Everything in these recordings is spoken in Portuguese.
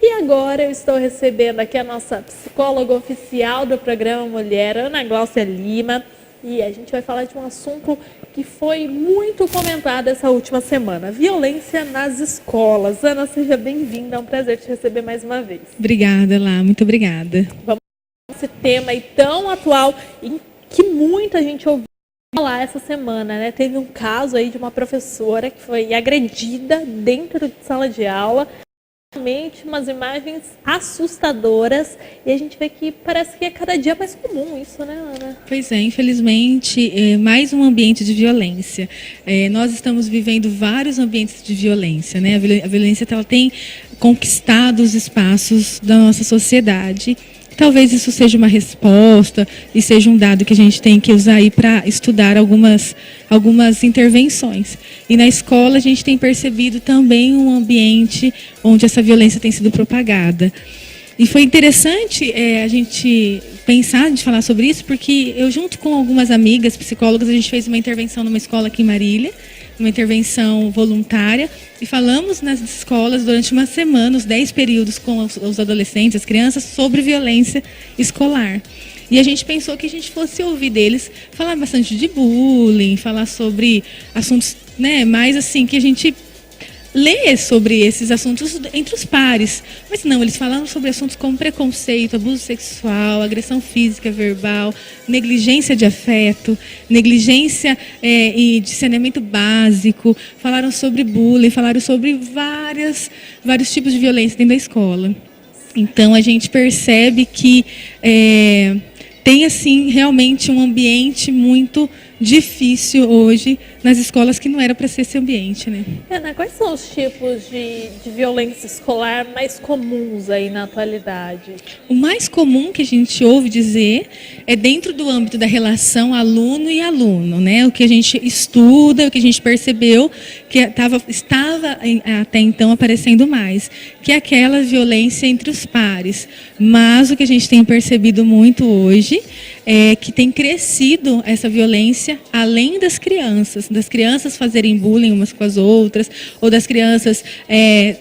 E agora eu estou recebendo aqui a nossa psicóloga oficial do programa Mulher, Ana Gláucia Lima, e a gente vai falar de um assunto que foi muito comentado essa última semana, violência nas escolas. Ana, seja bem-vinda, é um prazer te receber mais uma vez. Obrigada, Lá, muito obrigada. Vamos falar desse tema aí tão atual e que muita gente ouviu falar essa semana, né? Teve um caso aí de uma professora que foi agredida dentro de sala de aula. Realmente umas imagens assustadoras e a gente vê que parece que é cada dia mais comum isso, né, Ana? Pois é, infelizmente, mais um ambiente de violência. Nós estamos vivendo vários ambientes de violência, né? A violência ela tem conquistado os espaços da nossa sociedade. Talvez isso seja uma resposta e seja um dado que a gente tem que usar aí para estudar algumas intervenções. E na escola a gente tem percebido também um ambiente onde essa violência tem sido propagada. E foi interessante a gente pensar, de falar sobre isso, porque eu junto com algumas amigas psicólogas, a gente fez uma intervenção numa escola aqui em Marília, uma intervenção voluntária, e falamos nas escolas durante uma semana, os 10 períodos com os adolescentes, as crianças, sobre violência escolar. E a gente pensou que a gente fosse ouvir deles falar bastante de bullying, falar sobre assuntos, né, mais assim, que a gente lê sobre esses assuntos entre os pares. Mas não, eles falaram sobre assuntos como preconceito, abuso sexual, agressão física, verbal, negligência de afeto, negligência e de saneamento básico, falaram sobre bullying, falaram sobre vários tipos de violência dentro da escola. Então a gente percebe que tem assim realmente um ambiente muito difícil hoje nas escolas, que não era para ser esse ambiente, né? Ana, quais são os tipos de violência escolar mais comuns aí na atualidade? O mais comum que a gente ouve dizer é dentro do âmbito da relação aluno e aluno, né? O que a gente estuda, o que a gente percebeu que estava até então aparecendo mais, que é aquela violência entre os pares. Mas o que a gente tem percebido muito hoje é que tem crescido essa violência além das crianças fazerem bullying umas com as outras, ou das crianças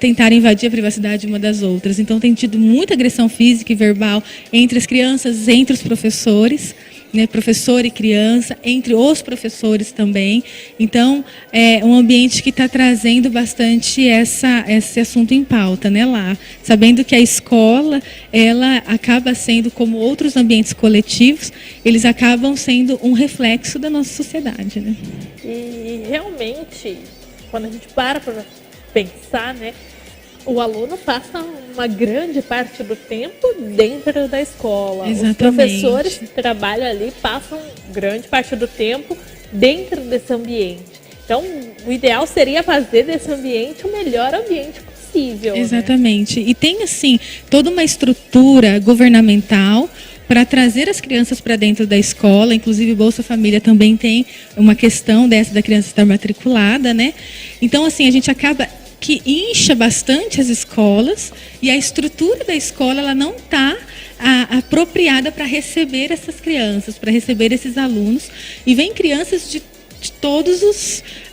tentarem invadir a privacidade uma das outras. Então tem tido muita agressão física e verbal entre as crianças, entre os professores, né, professor e criança, entre os professores também. Então, é um ambiente que está trazendo bastante esse assunto em pauta, né, Lá. Sabendo que a escola, ela acaba sendo, como outros ambientes coletivos, eles acabam sendo um reflexo da nossa sociedade, né? E realmente, quando a gente para pensar, né, o aluno passa uma grande parte do tempo dentro da escola. Exatamente. Os professores que trabalham ali passam grande parte do tempo dentro desse ambiente. Então, o ideal seria fazer desse ambiente o melhor ambiente possível. Exatamente. Né? E tem, assim, toda uma estrutura governamental para trazer as crianças para dentro da escola. Inclusive, Bolsa Família também tem uma questão dessa da criança estar matriculada, né? Então, assim, a gente acaba que incha bastante as escolas, e a estrutura da escola ela não está apropriada para receber essas crianças, para receber esses alunos. E vem crianças de todos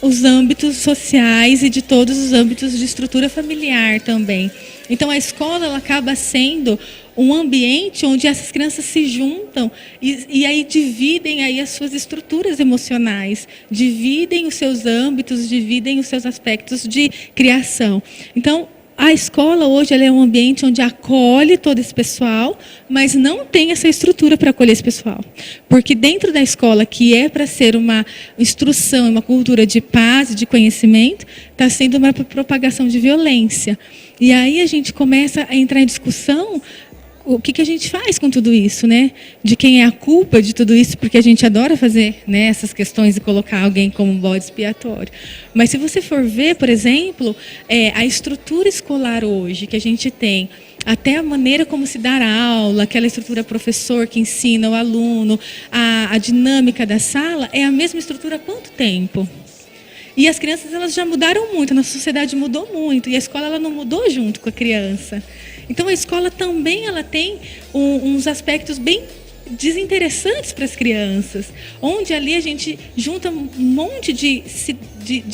os âmbitos sociais e de todos os âmbitos de estrutura familiar também. Então a escola ela acaba sendo um ambiente onde essas crianças se juntam e aí dividem aí as suas estruturas emocionais, dividem os seus âmbitos, dividem os seus aspectos de criação. Então, a escola hoje ela é um ambiente onde acolhe todo esse pessoal, mas não tem essa estrutura para acolher esse pessoal. Porque dentro da escola, que é para ser uma instrução, uma cultura de paz e de conhecimento, está sendo uma propagação de violência. E aí a gente começa a entrar em discussão o que a gente faz com tudo isso, né? De quem é a culpa de tudo isso, porque a gente adora fazer, né, essas questões e colocar alguém como um bode expiatório. Mas se você for ver, por exemplo, a estrutura escolar hoje que a gente tem, até a maneira como se dar aula, aquela estrutura professor que ensina o aluno, a dinâmica da sala, é a mesma estrutura há quanto tempo? E as crianças elas já mudaram muito, a nossa sociedade mudou muito, e a escola ela não mudou junto com a criança. Então a escola também ela tem uns aspectos bem desinteressantes para as crianças, onde ali a gente junta um monte de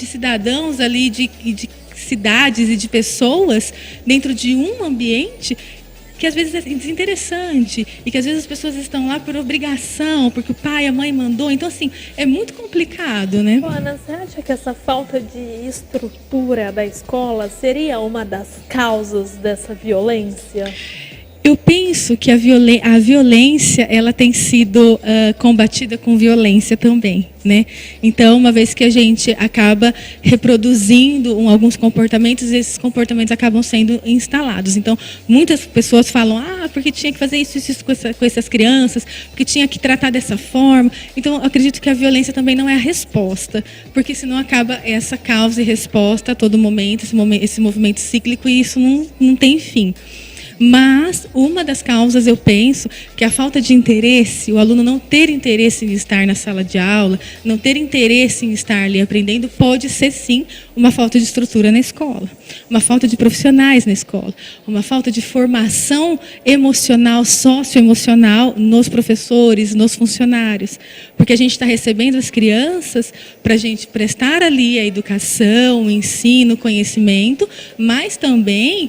cidadãos ali, de cidades e de pessoas dentro de um ambiente que às vezes é desinteressante e que às vezes as pessoas estão lá por obrigação, porque o pai, a mãe mandou. Então, assim, é muito complicado, né? Ana, você acha que essa falta de estrutura da escola seria uma das causas dessa violência? Eu penso que a violência ela tem sido combatida com violência também, né? Então, uma vez que a gente acaba reproduzindo alguns comportamentos, esses comportamentos acabam sendo instalados. Então, muitas pessoas falam, porque tinha que fazer isso com essas crianças, porque tinha que tratar dessa forma. Então, eu acredito que a violência também não é a resposta, porque senão acaba essa causa e resposta a todo momento, esse movimento cíclico, e isso não tem fim. Mas uma das causas, eu penso, que a falta de interesse, o aluno não ter interesse em estar na sala de aula, não ter interesse em estar ali aprendendo, pode ser sim uma falta de estrutura na escola, uma falta de profissionais na escola, uma falta de formação emocional, socioemocional nos professores, nos funcionários. Porque a gente está recebendo as crianças para a gente prestar ali a educação, o ensino, o conhecimento, mas também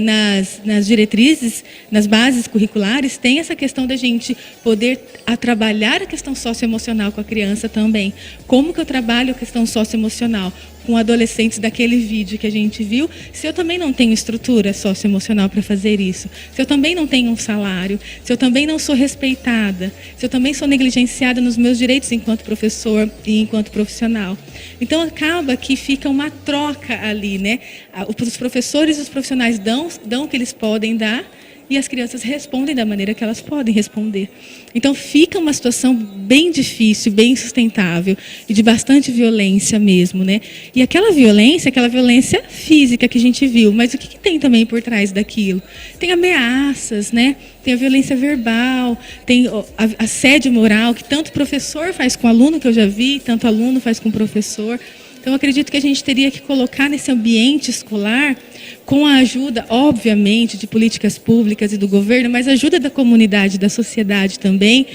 nas diretrizes, nas bases curriculares, tem essa questão da gente poder trabalhar a questão socioemocional com a criança também. Como que eu trabalho a questão socioemocional com adolescentes daquele vídeo que a gente viu, se eu também não tenho estrutura socioemocional para fazer isso, se eu também não tenho um salário, se eu também não sou respeitada, se eu também sou negligenciada nos meus direitos enquanto professor e enquanto profissional. Então, acaba que fica uma troca ali, né? Os professores e os profissionais dão o que eles podem dar, e as crianças respondem da maneira que elas podem responder. Então, fica uma situação bem difícil, bem insustentável e de bastante violência mesmo, né? E aquela violência física que a gente viu, mas o que tem também por trás daquilo? Tem ameaças, né? Tem a violência verbal, tem a assédio moral, que tanto professor faz com aluno, que eu já vi, tanto aluno faz com professor. Então, eu acredito que a gente teria que colocar nesse ambiente escolar, com a ajuda, obviamente, de políticas públicas e do governo, mas a ajuda da comunidade, da sociedade também,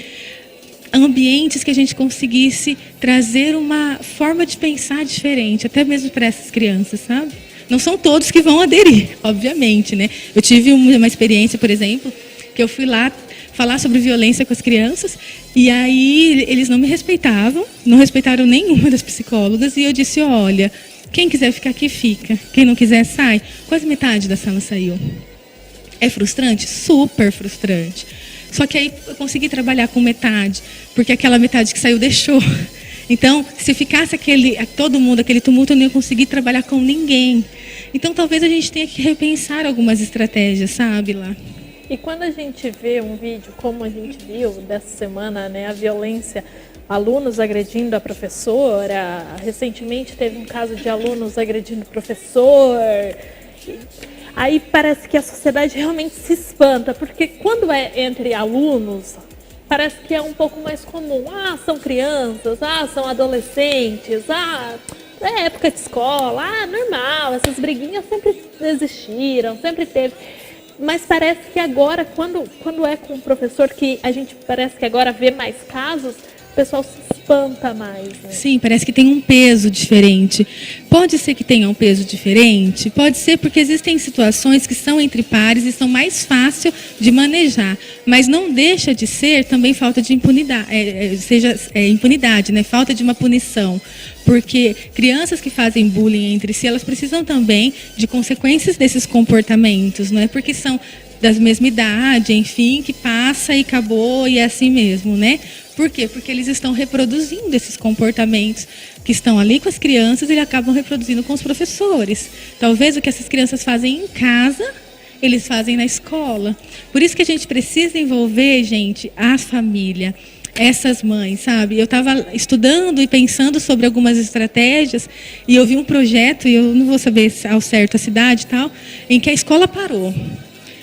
ambientes que a gente conseguisse trazer uma forma de pensar diferente, até mesmo para essas crianças, sabe? Não são todos que vão aderir, obviamente, né? Eu tive uma experiência, por exemplo, que eu fui lá falar sobre violência com as crianças, e aí eles não me respeitavam, não respeitaram nenhuma das psicólogas, e eu disse, olha, quem quiser ficar aqui, fica. Quem não quiser, sai. Quase metade da sala saiu. É frustrante? Super frustrante. Só que aí eu consegui trabalhar com metade, porque aquela metade que saiu deixou. Então, se ficasse todo mundo, aquele tumulto, eu não ia conseguir trabalhar com ninguém. Então, talvez a gente tenha que repensar algumas estratégias, sabe, lá. E quando a gente vê um vídeo, como a gente viu dessa semana, né, a violência, alunos agredindo a professora, recentemente teve um caso de alunos agredindo o professor, aí parece que a sociedade realmente se espanta, porque quando é entre alunos, parece que é um pouco mais comum. São crianças, são adolescentes, é época de escola, normal, essas briguinhas sempre existiram, sempre teve. Mas parece que agora, quando é com o professor, que a gente parece que agora vê mais casos, o pessoal se espanta mais, né? Sim, parece que tem um peso diferente. Pode ser que tenha um peso diferente, pode ser porque existem situações que são entre pares e são mais fáceis de manejar, mas não deixa de ser também falta de impunidade, impunidade, né? Falta de uma punição. Porque crianças que fazem bullying entre si, elas precisam também de consequências desses comportamentos, não é? Porque são da mesma idade, enfim, que passa e acabou e é assim mesmo, né? Por quê? Porque eles estão reproduzindo esses comportamentos que estão ali com as crianças e acabam reproduzindo com os professores. Talvez o que essas crianças fazem em casa, eles fazem na escola. Por isso que a gente precisa envolver, gente, a família, essas mães, sabe? Eu estava estudando e pensando sobre algumas estratégias e eu vi um projeto, e eu não vou saber ao certo a cidade e tal, em que a escola parou.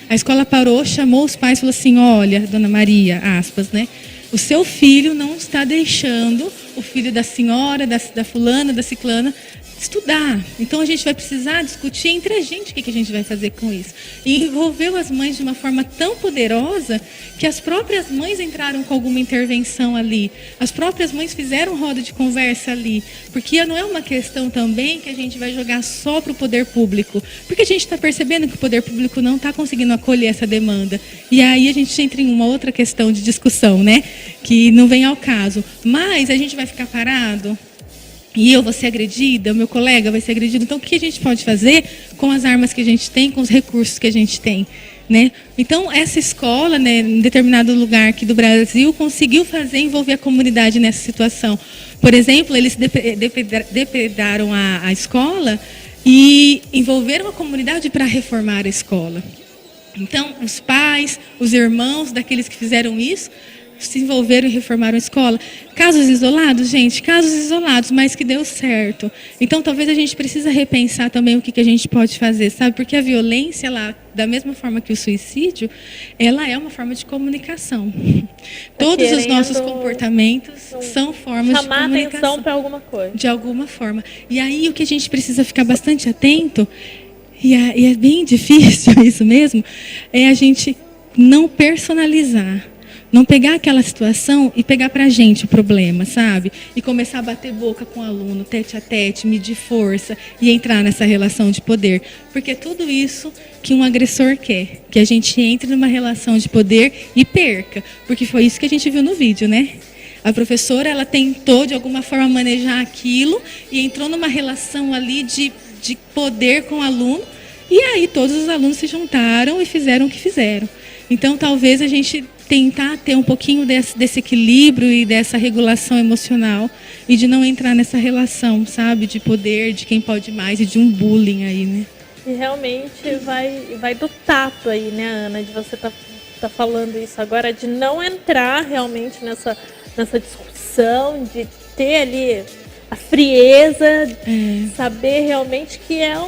A escola parou, chamou os pais e falou assim, olha, dona Maria, aspas, né? O seu filho não está deixando o filho da senhora, da fulana, da ciclana, estudar. Então a gente vai precisar discutir entre a gente o que a gente vai fazer com isso. E envolveu as mães de uma forma tão poderosa que as próprias mães entraram com alguma intervenção ali. As próprias mães fizeram roda de conversa ali. Porque não é uma questão também que a gente vai jogar só para o poder público. Porque a gente está percebendo que o poder público não está conseguindo acolher essa demanda. E aí a gente entra em uma outra questão de discussão, né? Que não vem ao caso. Mas a gente vai ficar parado? E eu vou ser agredida, o meu colega vai ser agredido. Então, o que a gente pode fazer com as armas que a gente tem, com os recursos que a gente tem? Né? Então, essa escola, né, em determinado lugar aqui do Brasil, conseguiu envolver a comunidade nessa situação. Por exemplo, eles depredaram a escola e envolveram a comunidade para reformar a escola. Então, os pais, os irmãos daqueles que fizeram isso, se envolveram e reformaram a escola. Casos isolados, gente, casos isolados, mas que deu certo. Então, talvez a gente precisa repensar também o que a gente pode fazer, sabe? Porque a violência, ela, da mesma forma que o suicídio, ela é uma forma de comunicação. Todos os nossos comportamentos são formas de comunicação. Chamar atenção para alguma coisa. De alguma forma. E aí, o que a gente precisa ficar bastante atento, e é bem difícil isso mesmo, é a gente não personalizar. Não pegar aquela situação e pegar pra gente o problema, sabe? E começar a bater boca com o aluno, tete a tete, medir força e entrar nessa relação de poder. Porque é tudo isso que um agressor quer. Que a gente entre numa relação de poder e perca. Porque foi isso que a gente viu no vídeo, né? A professora, ela tentou de alguma forma manejar aquilo e entrou numa relação ali de poder com o aluno. E aí todos os alunos se juntaram e fizeram o que fizeram. Então talvez a gente tentar ter um pouquinho desse equilíbrio e dessa regulação emocional e de não entrar nessa relação, sabe, de poder, de quem pode mais e de um bullying aí, né? E realmente vai do tato aí, né, Ana, de você tá falando isso agora, de não entrar realmente nessa discussão, de ter ali a frieza, saber realmente que é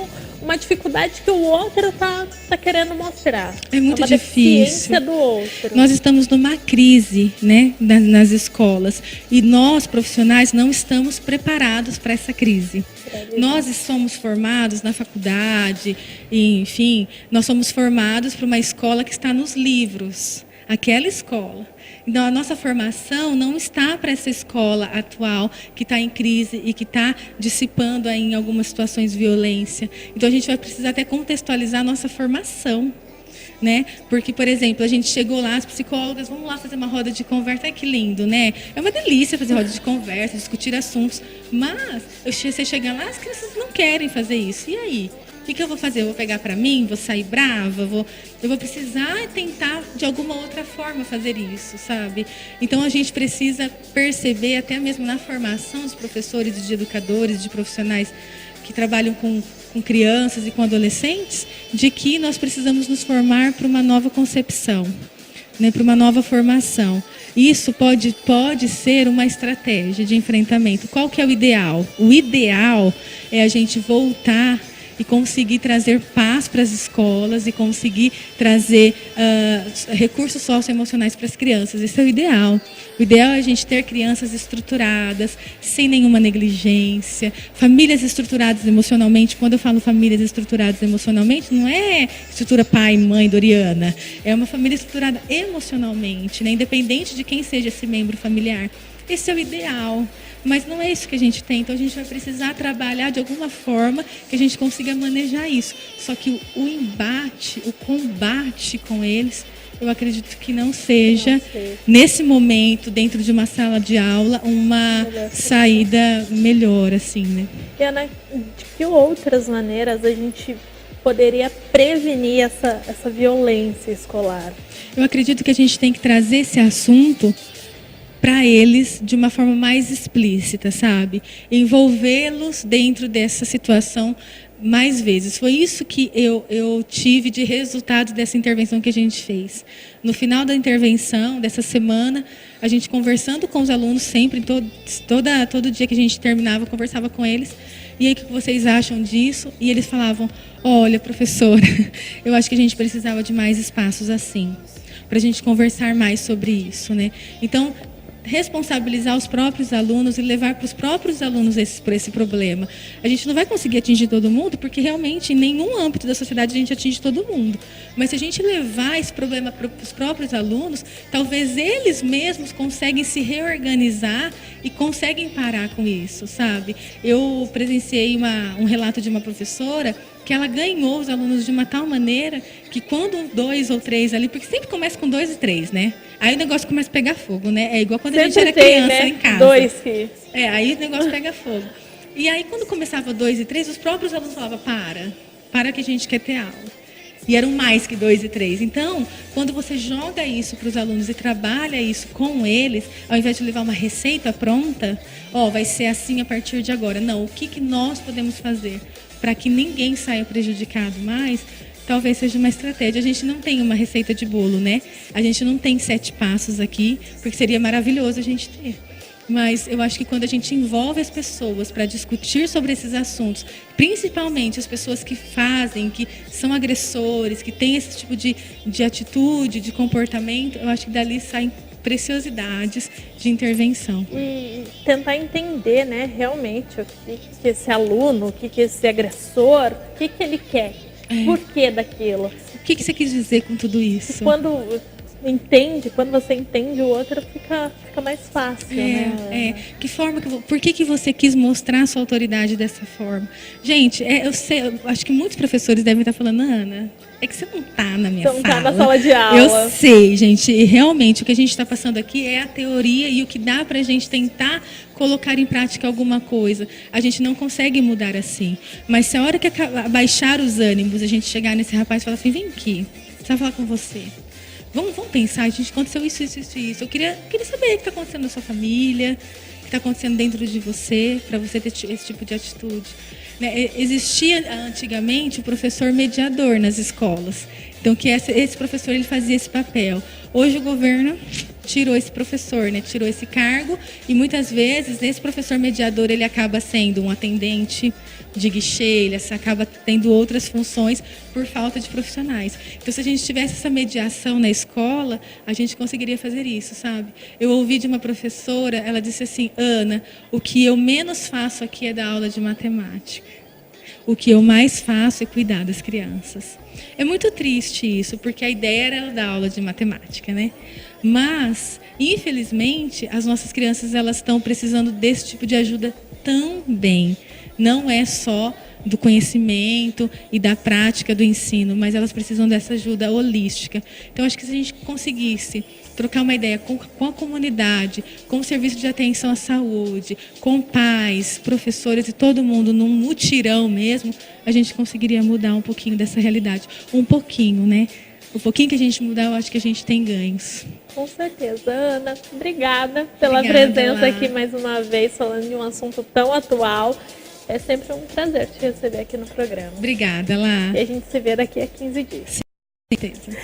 uma dificuldade que o outro tá querendo mostrar. É muito uma difícil. Deficiência do outro. Nós estamos numa crise, né, nas escolas. E nós, profissionais, não estamos preparados para essa crise. Nós somos formados na faculdade, enfim, nós somos formados para uma escola que está nos livros. Aquela escola. Então, a nossa formação não está para essa escola atual que está em crise e que está dissipando aí, em algumas situações, violência. Então, a gente vai precisar até contextualizar a nossa formação. Né? Porque, por exemplo, a gente chegou lá, as psicólogas, vamos lá fazer uma roda de conversa. Ai, que lindo, né? É uma delícia fazer roda de conversa, discutir assuntos. Mas, você chega lá, as crianças não querem fazer isso. E aí? O que eu vou fazer? Eu vou pegar para mim? Vou sair brava? Eu vou precisar tentar, de alguma outra forma, fazer isso, sabe? Então, a gente precisa perceber, até mesmo na formação dos professores, de educadores, de profissionais que trabalham com crianças e com adolescentes, de que nós precisamos nos formar para uma nova concepção, né? Para uma nova formação. Isso pode ser uma estratégia de enfrentamento. Qual que é o ideal? O ideal é a gente voltar e conseguir trazer paz para as escolas e conseguir trazer recursos socioemocionais para as crianças. Esse é o ideal. O ideal é a gente ter crianças estruturadas, sem nenhuma negligência, famílias estruturadas emocionalmente. Quando eu falo famílias estruturadas emocionalmente, não é estrutura pai, mãe, Doriana. É uma família estruturada emocionalmente, né? Independente de quem seja esse membro familiar. Esse é o ideal. Mas não é isso que a gente tem, então a gente vai precisar trabalhar de alguma forma que a gente consiga manejar isso. Só que o combate com eles, eu acredito que não seja, nesse momento, dentro de uma sala de aula, uma saída melhor, assim, né? E, Ana, de que outras maneiras a gente poderia prevenir essa violência escolar? Eu acredito que a gente tem que trazer esse assunto para eles de uma forma mais explícita, sabe? Envolvê-los dentro dessa situação mais vezes. Foi isso que eu tive de resultado dessa intervenção que a gente fez. No final da intervenção, dessa semana, a gente conversando com os alunos sempre, todo dia que a gente terminava, conversava com eles. E aí, o que vocês acham disso? E eles falavam, olha, professora, eu acho que a gente precisava de mais espaços assim, para a gente conversar mais sobre isso, né? Então, responsabilizar os próprios alunos e levar para os próprios alunos esse problema. A gente não vai conseguir atingir todo mundo, porque realmente em nenhum âmbito da sociedade a gente atinge todo mundo. Mas se a gente levar esse problema para os próprios alunos, talvez eles mesmos conseguem se reorganizar e conseguem parar com isso, sabe? Eu presenciei um relato de uma professora que ela ganhou os alunos de uma tal maneira que quando 2 ou 3 ali, porque sempre começa com 2 e 3, né? Aí o negócio começa a pegar fogo, né? É igual quando a gente era criança, né? Em casa. 2 filhos. Aí o negócio pega fogo. E aí quando começava 2 e 3, os próprios alunos falavam, para que a gente quer ter aula. E eram mais que 2 e 3. Então, quando você joga isso para os alunos e trabalha isso com eles, ao invés de levar uma receita pronta, vai ser assim a partir de agora. Não, o que nós podemos fazer para que ninguém saia prejudicado mais, talvez seja uma estratégia. A gente não tem uma receita de bolo, né? A gente não tem 7 passos aqui, porque seria maravilhoso a gente ter. Mas eu acho que quando a gente envolve as pessoas para discutir sobre esses assuntos, principalmente as pessoas que fazem, que são agressores, que têm esse tipo de atitude, de comportamento, eu acho que dali saem preciosidades de intervenção. E tentar entender, né, realmente o que esse aluno, o que esse agressor, o que ele quer, por que daquilo. O que você quis dizer com tudo isso? Quando você entende o outro, fica mais fácil, né? Por que você quis mostrar a sua autoridade dessa forma? Gente, eu acho que muitos professores devem estar falando, Ana, é que você não está na minha sala. Você não está na sala de aula. Eu sei, gente, e realmente o que a gente está passando aqui é a teoria e o que dá para a gente tentar colocar em prática alguma coisa. A gente não consegue mudar assim. Mas se a hora que baixar os ânimos, a gente chegar nesse rapaz e falar assim, vem aqui, precisa falar com você. Vamos pensar, gente, aconteceu isso. Eu queria saber o que está acontecendo na sua família, o que está acontecendo dentro de você, para você ter esse tipo de atitude. Né? Existia antigamente o professor mediador nas escolas. Então, que esse professor ele fazia esse papel. Hoje o governo tirou esse professor, né? Tirou esse cargo e muitas vezes esse professor mediador ele acaba sendo um atendente de guichê, ele acaba tendo outras funções por falta de profissionais. Então, se a gente tivesse essa mediação na escola, a gente conseguiria fazer isso, sabe? Eu ouvi de uma professora, ela disse assim, Ana, o que eu menos faço aqui é dar aula de matemática. O que eu mais faço é cuidar das crianças. É muito triste isso, porque a ideia era dar aula de matemática, né? Mas, infelizmente, as nossas crianças elas estão precisando desse tipo de ajuda também. Não é só do conhecimento e da prática do ensino, mas elas precisam dessa ajuda holística. Então, acho que se a gente conseguisse trocar uma ideia com a comunidade, com o serviço de atenção à saúde, com pais, professores e todo mundo num mutirão mesmo, a gente conseguiria mudar um pouquinho dessa realidade. Um pouquinho, né? O pouquinho que a gente mudar, eu acho que a gente tem ganhos. Com certeza. Ana, obrigada pela presença aqui mais uma vez, falando de um assunto tão atual. É sempre um prazer te receber aqui no programa. Obrigada, Lá. E a gente se vê daqui a 15 dias. Sim, com certeza.